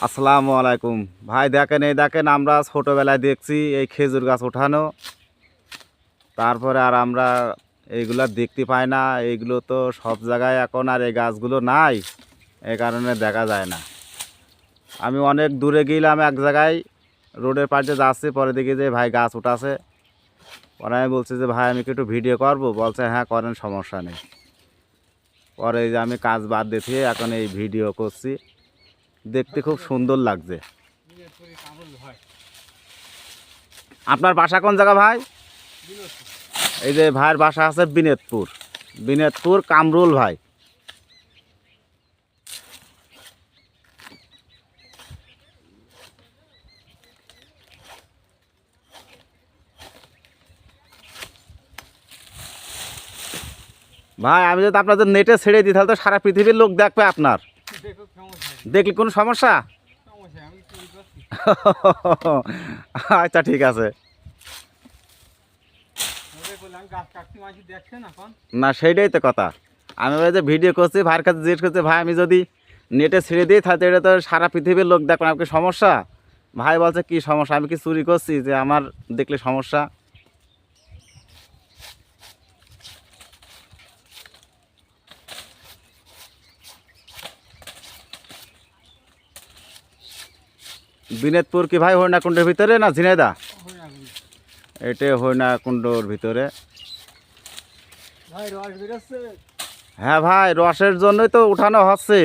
আসসালামু আলাইকুম ভাই। দেখেন আমরা ছোটোবেলায় দেখছি এই খেজুর গাছ ওঠানো, তারপরে আর আমরা এইগুলা দেখতে পাই না। এইগুলো তো সব জায়গায় এখন আর এই গাছগুলো নাই, এই কারণে দেখা যায় না। আমি অনেক দূরে গেলাম এক জায়গায়, রোডের পাশে যাচ্ছি, পরে দেখি যে ভাই গাছ উঠাছে। পরে আমি বলছি যে ভাই আমি কি একটু ভিডিও করবো? বলছে হ্যাঁ করেন, সমস্যা নেই। পরে এই যে আমি কাজ বাদ দিয়ে এখন এই ভিডিও করছি, দেখতে খুব সুন্দর লাগছে। আপনার বাসা কোন জায়গা ভাই? এই যে ভাইয়ের বাসা আছে বিনেতপুর, বিনেতপুর কামরুল ভাই। ভাই আমি যদি আপনাদের নেটে ছেড়ে দিই তাহলে তো সারা পৃথিবীর লোক দেখবে আপনার। দেখলে কোনো সমস্যা? আচ্ছা ঠিক আছে। না সেইটাই তো কথা। আমি ওই যে ভিডিও করছি, ভাইয়ের কাছে জিজ্ঞেস করছি ভাই আমি যদি নেটে ছেড়ে দিই তাহলে এটা তো সারা পৃথিবীর লোক দেখবেন, আপনার কি সমস্যা? ভাই বলছে কি সমস্যা, আমি কি চুরি করছি যে আমার দেখলে সমস্যা? বিনেতপুর কি ভাই হরিণাকুণ্ডের ভিতরে না ঝিনাইদহ? এটা হরিণাকুণ্ডর ভিতরে। হ্যাঁ ভাই, রসের জন্যই তো উঠানো হচ্ছে।